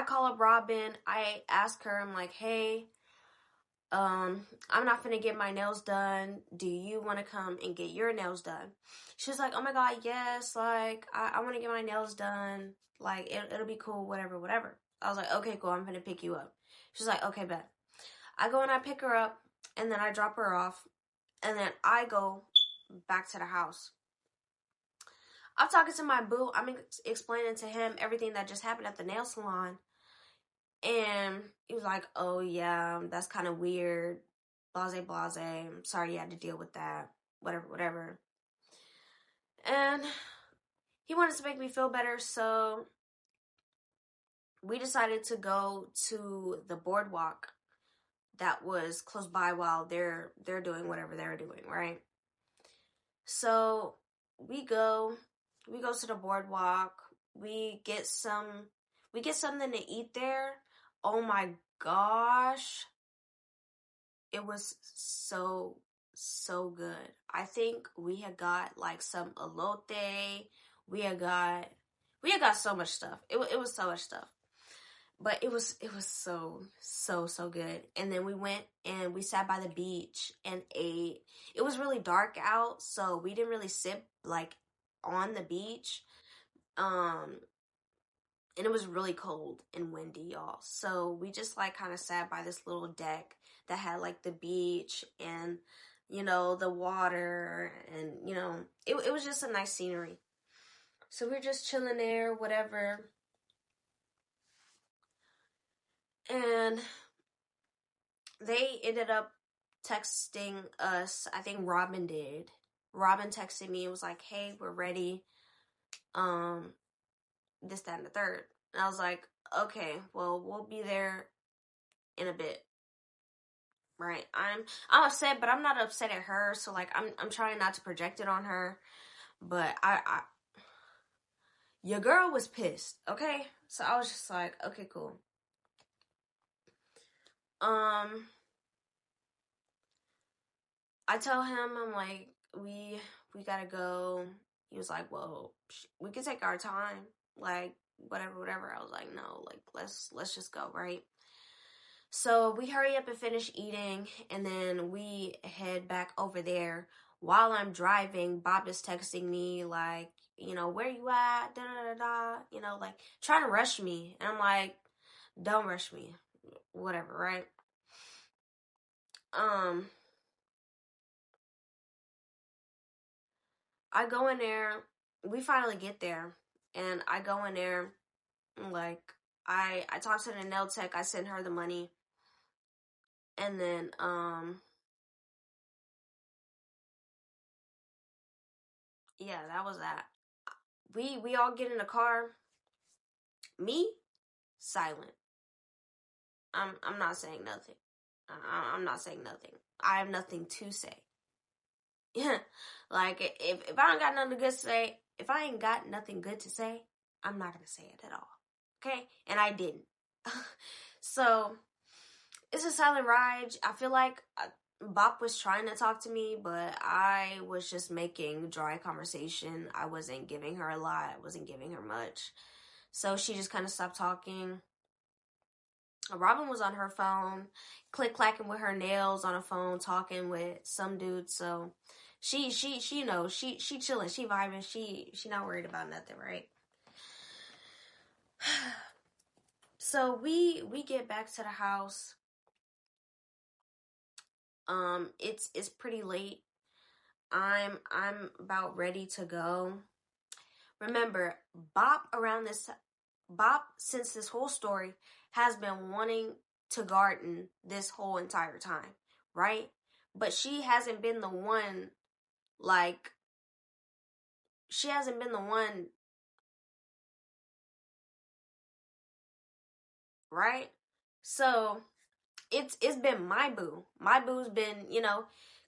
call up Robin. I ask her, I'm like, hey, I'm not finna get my nails done. Do you want to come and get your nails done? She's like, oh my God, yes. Like, I want to get my nails done. Like, it'll be cool, whatever. I was like, okay, cool. I'm gonna pick you up. She's like, okay, bet. I go and I pick her up, and then I drop her off, and then I go back to the house. I'm talking to my boo. I'm explaining to him everything that just happened at the nail salon. And he was like, oh yeah, that's kind of weird. Blase, blase. I'm sorry you had to deal with that. Whatever. And he wanted to make me feel better, so we decided to go to the boardwalk that was close by while they're doing whatever they're doing, right? So we go to the boardwalk. We get something to eat there. Oh my gosh. It was so good. I think we had got like some elote. We had got so much stuff. It was so much stuff. But it was so good. And then we went and we sat by the beach and ate. It was really dark out, so we didn't really sit like on the beach. And it was really cold and windy, y'all. So we just like kind of sat by this little deck that had like the beach and, the water, and, it was just a nice scenery. So we were just chilling there, whatever. And they ended up texting us. I think Robin did. Robin texted me and was like, hey, we're ready. This, that, and the third. And I was like, okay, well, we'll be there in a bit. Right. I'm upset, but I'm not upset at her. So like I'm trying not to project it on her. But I your girl was pissed, okay? So I was just like, okay, cool. I tell him, I'm like, we gotta go. He was like, well, we can take our time, like whatever. I was like, no, like let's just go, right? So we hurry up and finish eating, and then we head back over there. While I'm driving, Bob is texting me like, where you at? Da da da da. Like trying to rush me, and I'm like, don't rush me, whatever, right? Um, I go in there. We finally get there, and I go in there. Like I talk to the nail tech. I send her the money, and then yeah, that was that. We all get in the car. Me, silent. I'm not saying nothing. I'm not saying nothing. I have nothing to say. Yeah, like if I don't got nothing good to say, if I ain't got nothing good to say, I'm not gonna say it at all. Okay, and I didn't. So it's a silent ride. I feel like Bop was trying to talk to me, but I was just making dry conversation. I wasn't giving her a lot. I wasn't giving her much. So she just kind of stopped talking. Robin was on her phone, click clacking with her nails on a phone, talking with some dude. So she she chilling, she vibing, she not worried about nothing, right? So we get back to the house. It's pretty late. I'm about ready to go. Remember, Bop, since this whole story, has been wanting to garden this whole entire time, right? But she hasn't been the one, like, she hasn't been the one, right? So it's been my boo. My boo's been,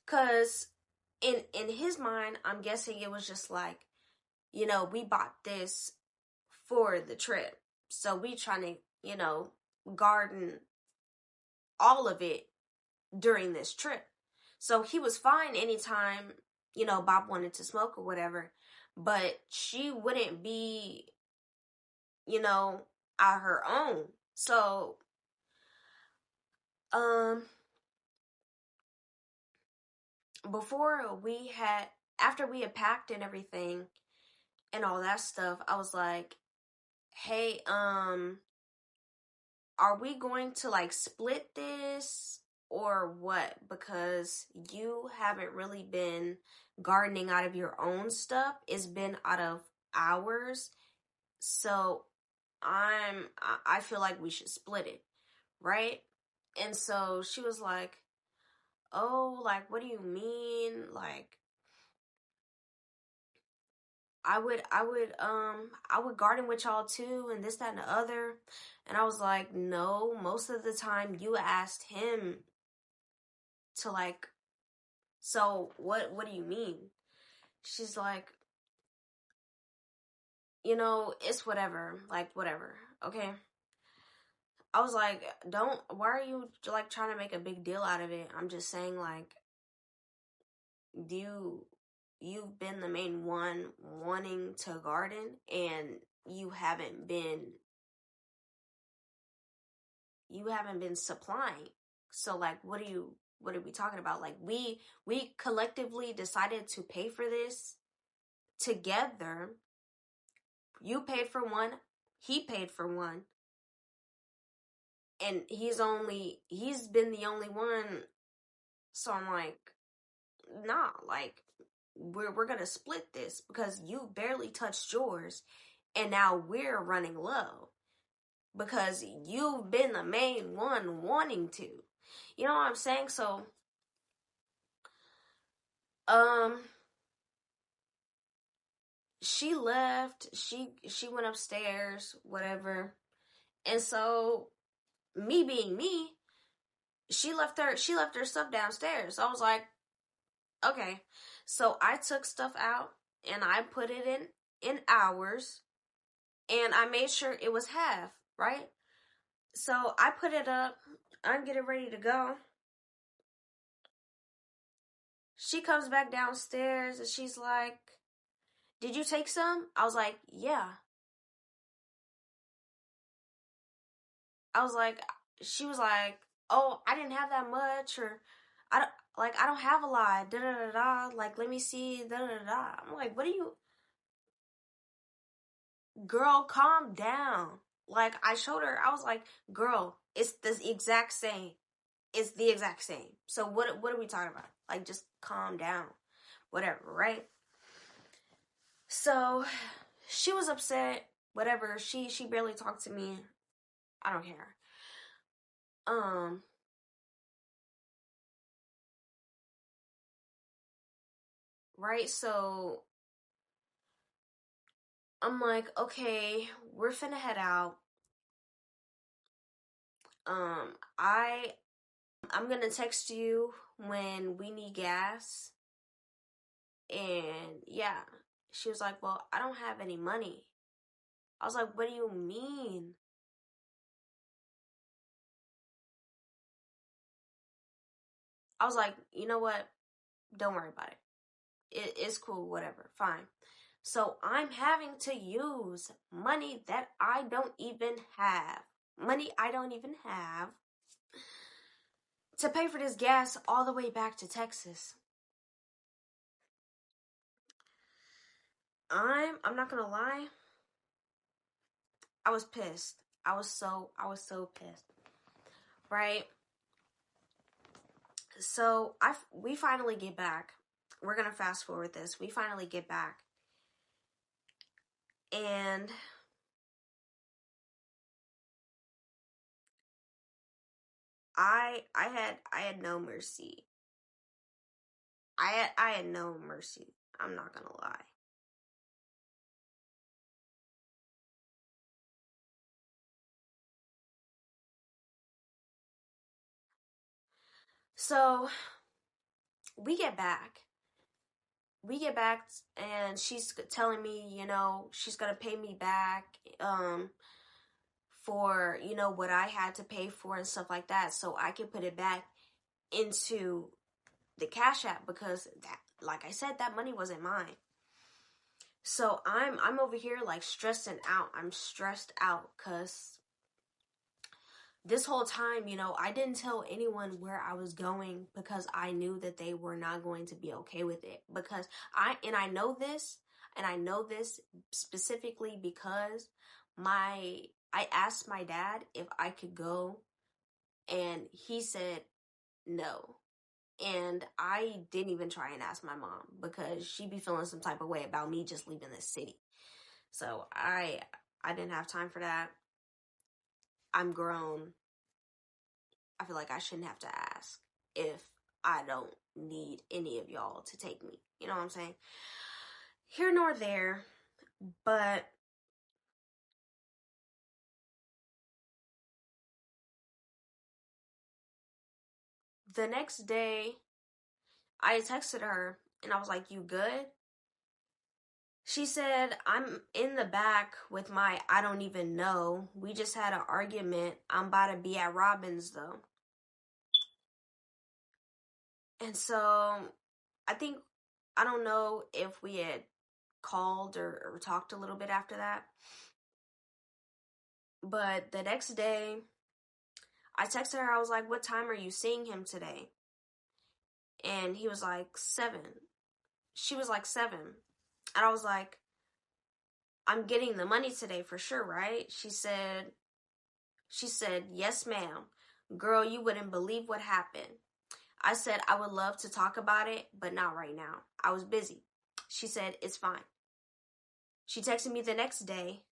cause in his mind, I'm guessing it was just like, we bought this for the trip. So we trying to, garden all of it during this trip. So he was fine anytime, Bob wanted to smoke or whatever, but she wouldn't be, at her own. So, um, before we had, after we had packed and everything and all that stuff, I was like, hey, are we going to like split this or what? Because you haven't really been gardening out of your own stuff. It's been out of ours. So I feel like we should split it, right? And so she was like, "Oh, like what do you mean? Like I would garden with y'all too and this that and the other." And I was like, "No, most of the time you asked him to like, so what do you mean?" She's like, "It's whatever, like whatever." Okay. I was like, "Don't, why are you like trying to make a big deal out of it? I'm just saying like, you've been the main one wanting to garden and you haven't been supplying. So like what are we talking about? Like we collectively decided to pay for this together. You paid for one, he paid for one, and he's been the only one. So I'm like, nah, like we're gonna split this because you barely touched yours and now we're running low because you've been the main one wanting to. You know what I'm saying? So um she left, she went upstairs, whatever. And so me being me, she left her stuff downstairs. So I was like, okay. So I took stuff out and I put it in ours and I made sure it was half, right? So I put it up, I'm getting ready to go. She comes back downstairs and she's like, "Did you take some?" I was like, "Yeah." I was like, she was like, oh, I didn't have that much, or I don't have a lot, da da da da, like, let me see, da da da da. I'm like, what are you, girl, calm down. Like, I showed her, I was like, girl, it's the exact same. It's the exact same. So what are we talking about? Like, just calm down. Whatever, right? So she was upset, whatever. She barely talked to me. I don't care. Right? So I'm like, okay, we're finna head out. I I'm gonna text you when we need gas. And yeah, she was like, well, I don't have any money. I was like, what do you mean? I was like, you know what? Don't worry about it. It's cool, whatever, fine. So I'm having to use money that I don't even have. Money I don't even have to pay for this gas all the way back to Texas. I'm not gonna lie. I was pissed. I was so pissed. Right? So we finally get back. We're gonna fast forward this. We finally get back. And I had no mercy. I had no mercy. I'm not gonna lie. So we get back. We get back and she's telling me, you know, she's gonna pay me back for, you know, what I had to pay for and stuff like that, so I can put it back into the Cash App, because that, like I said, that money wasn't mine. So I'm over here like stressing out. I'm stressed out because this whole time, you know, I didn't tell anyone where I was going because I knew that they were not going to be okay with it. Because I know this, and I know this specifically because I asked my dad if I could go, and he said no. And I didn't even try and ask my mom because she'd be feeling some type of way about me just leaving this city. So I didn't have time for that. I'm grown. I feel like I shouldn't have to ask if I don't need any of y'all to take me. You know what I'm saying? Here nor there, but the next day I texted her and I was like, you good? She said, I'm in the back with my I don't even know. We just had an argument. I'm about to be at Robin's though. And so I don't know if we had called or talked a little bit after that. But the next day, I texted her, I was like, what time are you seeing him today? And he was like, 7. She was like, 7. And I was like, I'm getting the money today for sure, right? She said, yes, ma'am. Girl, you wouldn't believe what happened. I said, I would love to talk about it, but not right now. I was busy. She said, it's fine. She texted me the next day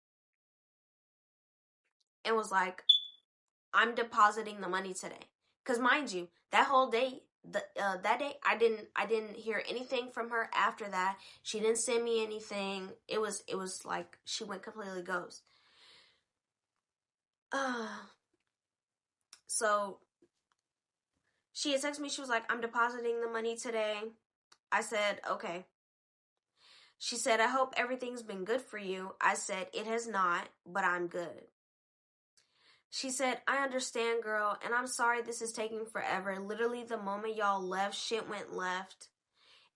and was like, I'm depositing the money today. Because mind you, that whole day, that day, I didn't hear anything from her after that. She didn't send me anything. It was like she went completely ghost. So she had texted me. She was like, I'm depositing the money today. I said, okay. She said, I hope everything's been good for you. I said, it has not, but I'm good. She said, I understand, girl, and I'm sorry this is taking forever. Literally, the moment y'all left, shit went left.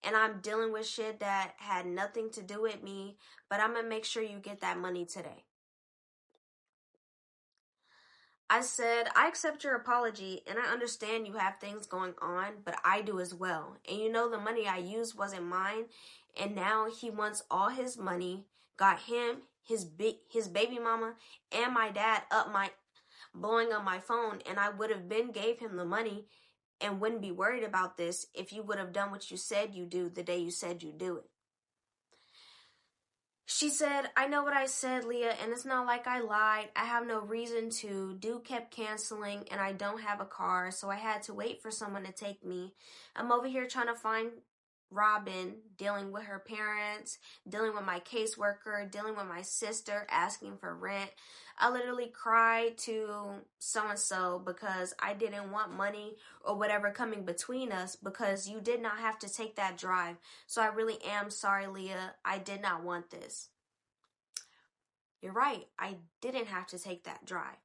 And I'm dealing with shit that had nothing to do with me, but I'm gonna make sure you get that money today. I said, I accept your apology and I understand you have things going on, but I do as well. And you know the money I used wasn't mine, and now he wants all his money. Got him, his baby mama, and my dad blowing up my phone, and I would have been gave him the money and wouldn't be worried about this if you would have done what you said you do the day you said you do it. She said, I know what I said, Leah, and it's not like I lied. I have no reason to. Dude kept canceling, and I don't have a car, so I had to wait for someone to take me. I'm over here trying to find Robin, dealing with her parents, dealing with my caseworker, dealing with my sister, asking for rent. I literally cried to so-and-so because I didn't want money or whatever coming between us because you did not have to take that drive. So I really am sorry, Leah. I did not want this. You're right. I didn't have to take that drive.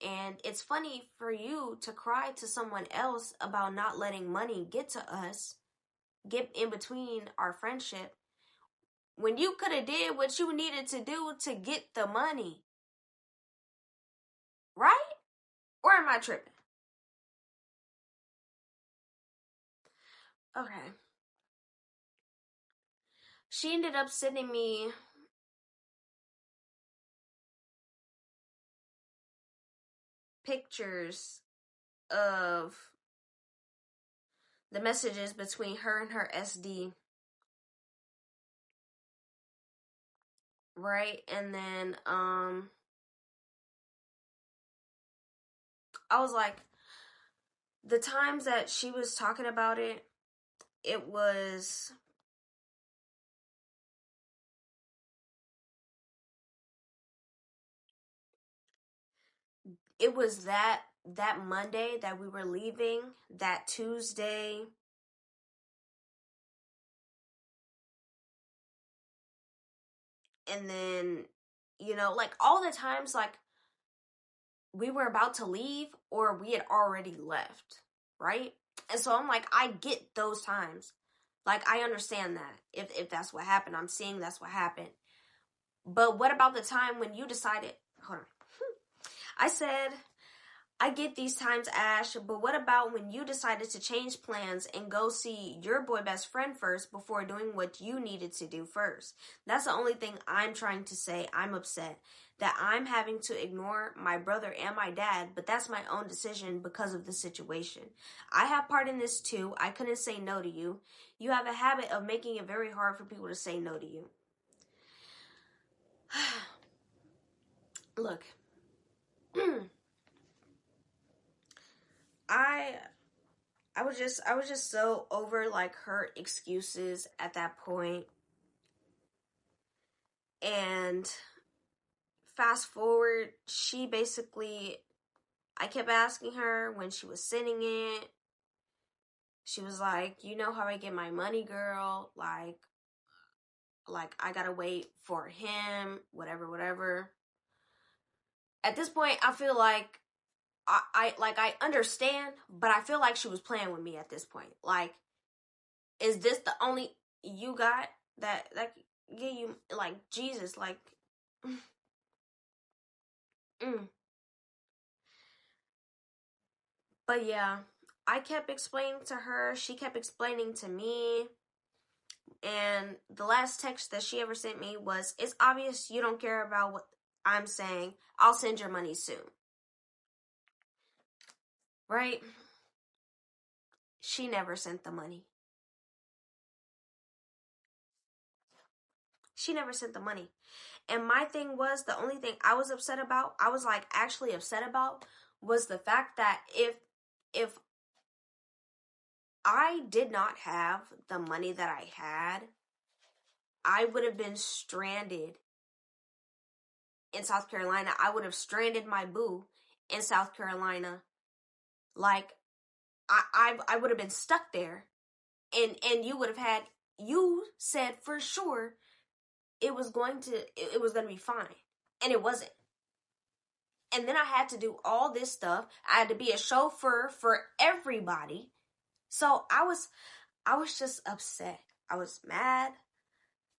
And it's funny for you to cry to someone else about not letting money get to us, get in between our friendship, when you could have did what you needed to do to get the money. Right? Or am I tripping? Okay. She ended up sending me pictures of the messages between her and her SD. Right? And then I was like, the times that she was talking about it, it was that Monday that we were leaving, that Tuesday, and then, you know, like all the times like we were about to leave or we had already left, right? And so I'm like, I get those times. Like, I understand that. If that's what happened, I'm seeing that's what happened. But what about the time when you decided, hold on. I said, I get these times, Ash, but what about when you decided to change plans and go see your boy best friend first before doing what you needed to do first? That's the only thing I'm trying to say. I'm upset that I'm having to ignore my brother and my dad, but that's my own decision because of the situation. I have part in this too. I couldn't say no to you. You have a habit of making it very hard for people to say no to you. Look. I was just so over like her excuses at that point. And fast forward, I kept asking her when she was sending it. She was like, you know how I get my money, girl? Like I gotta wait for him, whatever. At this point, I feel like I understand, but I feel like she was playing with me at this point. Like, is this the only you got that give you, like, Jesus, like, But yeah, I kept explaining to her, she kept explaining to me, and the last text that she ever sent me was, it's obvious you don't care about what I'm saying. I'll send your money soon. Right? She never sent the money. She never sent the money. And my thing was, the only thing I was upset about, I was like actually upset about, was the fact that if I did not have the money that I had, I would have been stranded in South Carolina. I would have stranded my boo in South Carolina. Like, I would have been stuck there. And you said for sure it was going to be fine. And it wasn't. And then I had to do all this stuff. I had to be a chauffeur for everybody. So I was just upset. I was mad.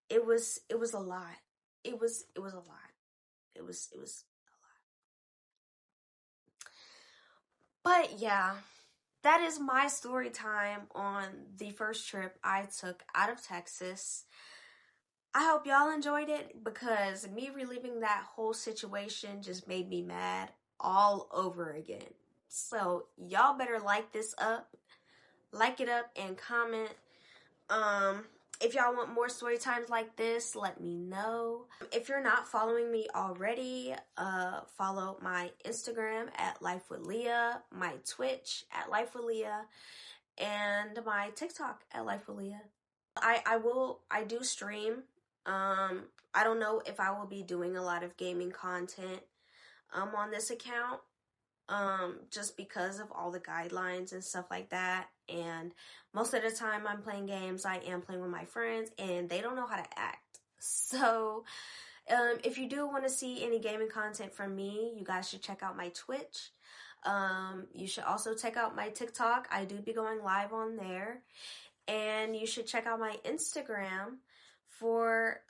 It was a lot. It was a lot. It was a lot. But yeah, that is my story time on the first trip I took out of Texas. I hope y'all enjoyed it because me reliving that whole situation just made me mad all over again. So y'all better like it up and comment. If y'all want more story times like this, let me know. If you're not following me already, follow my Instagram at Life with Leah, my Twitch at Life with Leah, and my TikTok at Life with Leah. I do stream. I don't know if I will be doing a lot of gaming content on this account, just because of all the guidelines and stuff like that. And most of the time I'm playing games, I am playing with my friends and they don't know how to act. So if you do want to see any gaming content from me, you guys should check out my Twitch. You should also check out my TikTok. I do be going live on there. And you should check out my Instagram for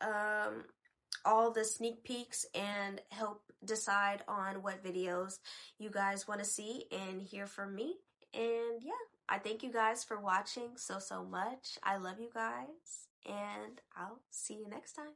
all the sneak peeks and help decide on what videos you guys want to see and hear from me. And yeah, I thank you guys for watching so much. I love you guys, and I'll see you next time.